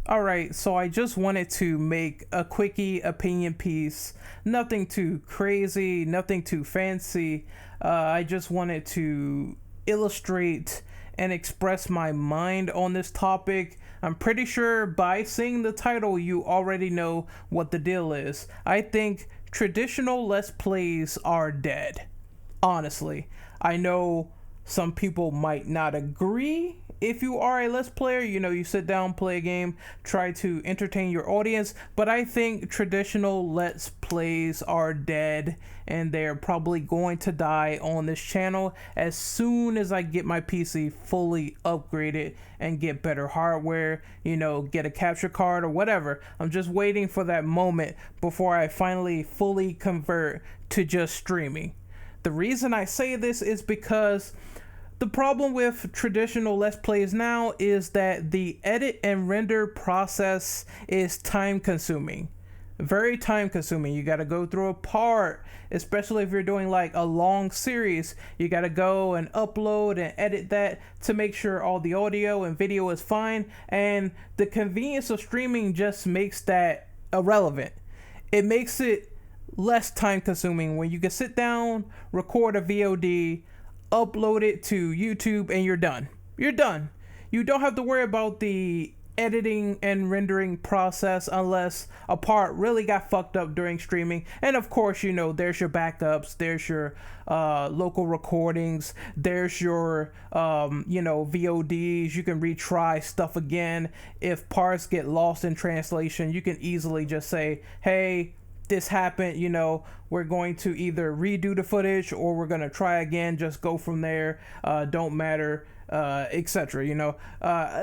All right, so I just wanted to make a quickie opinion piece. Nothing too crazy, nothing too fancy. I just wanted to illustrate and express my mind on this topic. I'm pretty sure by seeing the title, you already know what the deal is. I think traditional Let's Plays are dead. Honestly, I know some people might not agree. If you are a Let's Player, you sit down, play a game, try to entertain your audience, but I think traditional Let's Plays are dead and they're probably going to die on this channel as soon as I get my PC fully upgraded and get better hardware, get a capture card or whatever. I'm just waiting for that moment before I finally fully convert to just streaming. The reason I say this is because the problem with traditional Let's Plays now is that the edit and render process is time consuming. Very time consuming. You got to go through a part, especially if you're doing like a long series. You got to go and upload and edit that to make sure all the audio and video is fine. And the convenience of streaming just makes that irrelevant. It makes it less time consuming when you can sit down, record a VOD, upload it to YouTube, and you're done. You're done. You don't have to worry about the editing and rendering process unless a part really got fucked up during streaming. And of course, there's your backups, there's your local recordings, there's your VODs. You can retry stuff again. If parts get lost in translation, you can easily just say, hey, this happened, we're going to either redo the footage or we're going to try again, just go from there, don't matter, etc.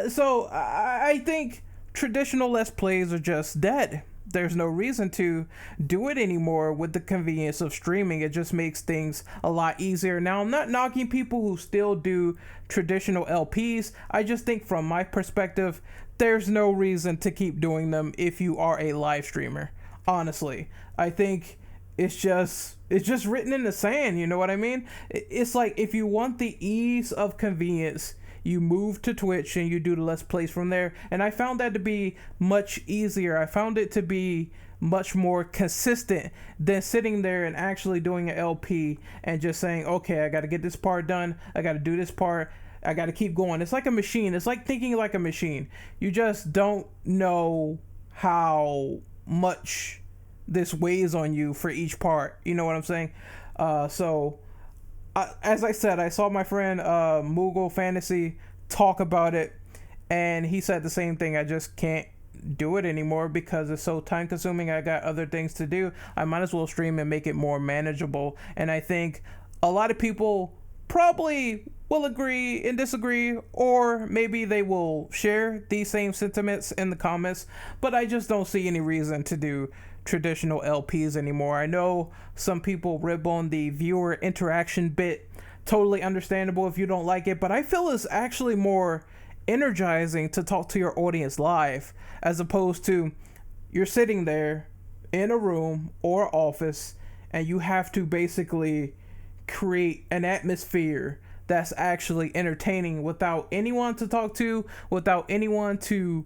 So I think traditional Let's Plays are just dead. There's no reason to do it anymore with the convenience of streaming. It just makes things a lot easier. Now, I'm not knocking people who still do traditional LPs. I just think from my perspective, there's no reason to keep doing them if you are a live streamer. Honestly, I think it's just written in the sand. You know what I mean? It's like if you want the ease of convenience, you move to Twitch and you do the Let's Plays from there. And I found that to be much easier. I found it to be much more consistent than sitting there and actually doing an LP and just saying, okay, I got to get this part done. I got to do this part. I got to keep going. It's like a machine. It's like thinking like a machine. You just don't know how much this weighs on you for each part. You know what I'm saying? As I said, I saw my friend Moogle Fantasy talk about it, and he said the same thing. I just can't do it anymore because it's so time consuming. I got other things to do. I might as well stream and make it more manageable. And I think a lot of people probably will agree and disagree, or maybe they will share these same sentiments in the comments, but I just don't see any reason to do traditional LPs anymore. I know some people rib on the viewer interaction bit. Totally understandable if you don't like it, but I feel it's actually more energizing to talk to your audience live, as opposed to you're sitting there in a room or office and you have to basically create an atmosphere that's actually entertaining without anyone to talk to, without anyone to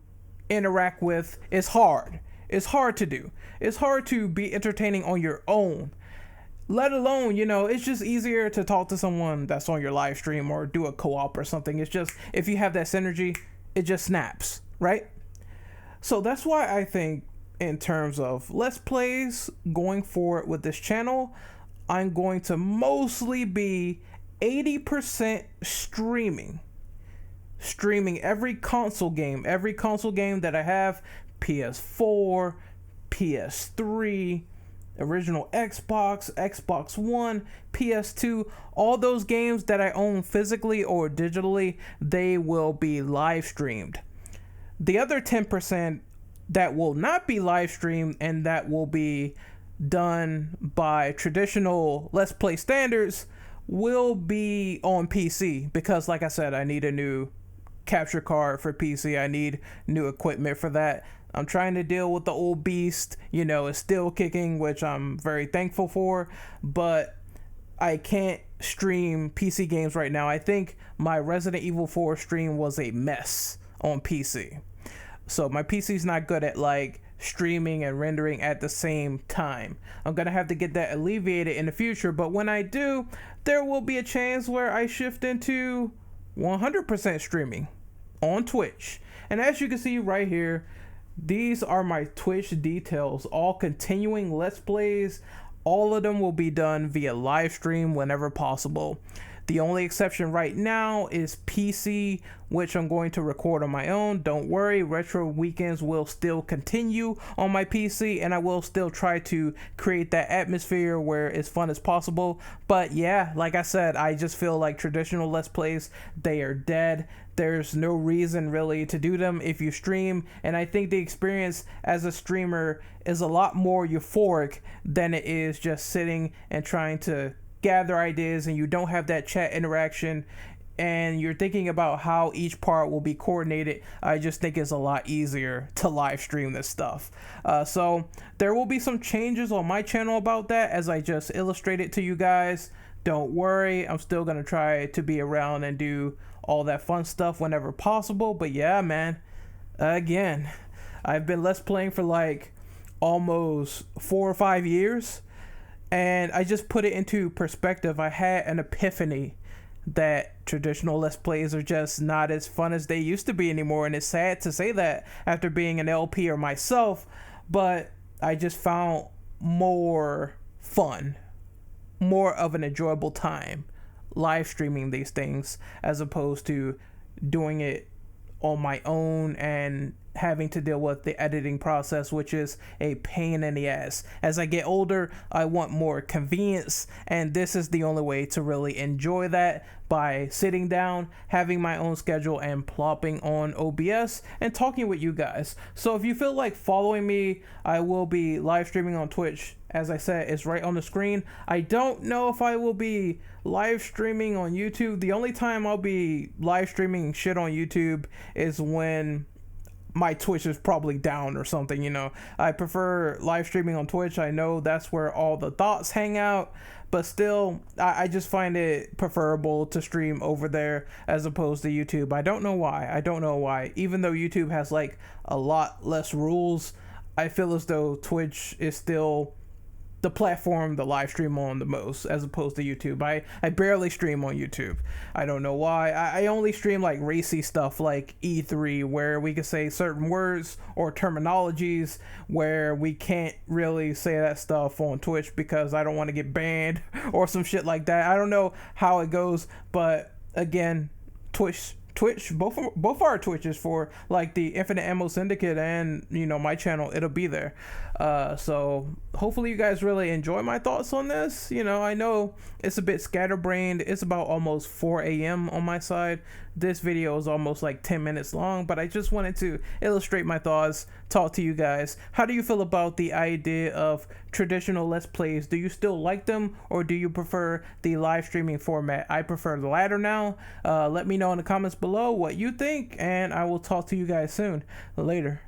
interact with. It's hard. It's hard to do. It's hard to be entertaining on your own. Let alone, it's just easier to talk to someone that's on your live stream or do a co-op or something. It's just, if you have that synergy, it just snaps, right? So that's why I think in terms of Let's Plays going forward with this channel, I'm going to mostly be 80% streaming every console game that I have, PS4, PS3, original Xbox One, PS2, all those games that I own physically or digitally, they will be live streamed. The other 10% that will not be live streamed and that will be done by traditional Let's Play standards will be on PC, because like I said, I need a new capture card for PC. I need new equipment for that. I'm trying to deal with the old beast, it's still kicking, which I'm very thankful for, but I can't stream PC games right now. I think my Resident Evil 4 stream was a mess on PC. So my PC's not good at like streaming and rendering at the same time. I'm gonna have to get that alleviated in the future, but when I do, there will be a chance where I shift into 100% streaming on Twitch. And as you can see right here, these are my Twitch details, all continuing Let's Plays. All of them will be done via live stream whenever possible. The only exception right now is PC, which I'm going to record on my own. Don't worry, retro weekends will still continue on my PC, and I will still try to create that atmosphere where it's fun as possible. But yeah, like I said, I just feel like traditional Let's Plays, they are dead. There's no reason really to do them if you stream, and I think the experience as a streamer is a lot more euphoric than it is just sitting and trying to gather ideas, and you don't have that chat interaction and you're thinking about how each part will be coordinated. I just think it's a lot easier to live stream this stuff. So there will be some changes on my channel about that, as I just illustrated to you guys. Don't worry, I'm still gonna try to be around and do all that fun stuff whenever possible. But yeah, man, again, I've been Let's Playing for like almost 4 or 5 years, and I just put it into perspective. I had an epiphany that traditional Let's Plays are just not as fun as they used to be anymore, and it's sad to say that after being an LP or myself, but I just found more fun, more of an enjoyable time live streaming these things as opposed to doing it on my own and having to deal with the editing process, which is a pain in the ass. As I get older, I want more convenience, and this is the only way to really enjoy that, by sitting down, having my own schedule, and plopping on OBS and talking with you guys. So if you feel like following me, I will be live streaming on Twitch. As I said, it's right on the screen. I don't know if I will be live streaming on YouTube. The only time I'll be live streaming shit on YouTube is when my Twitch is probably down or something, you know. I prefer live streaming on Twitch. I know that's where all the thoughts hang out, but still, I just find it preferable to stream over there as opposed to YouTube. I don't know why. Even though YouTube has like a lot less rules, I feel as though Twitch is still the platform to live stream on the most as opposed to YouTube. I barely stream on YouTube. I don't know why. I only stream like racy stuff like E3, where we can say certain words or terminologies where we can't really say that stuff on Twitch because I don't want to get banned or some shit like that. I don't know how it goes, but again, Twitch, both our Twitches for like the Infinite Ammo Syndicate and, you know, my channel, it'll be there. So hopefully you guys really enjoy my thoughts on this. You know, I know it's a bit scatterbrained. It's about almost 4 a.m. on my side. This video is almost like 10 minutes long, but I just wanted to illustrate my thoughts, talk to you guys. How do you feel about the idea of traditional Let's Plays? Do you still like them, or do you prefer the live streaming format? I prefer the latter now. Let me know in the comments below what you think, and I will talk to you guys soon. Later.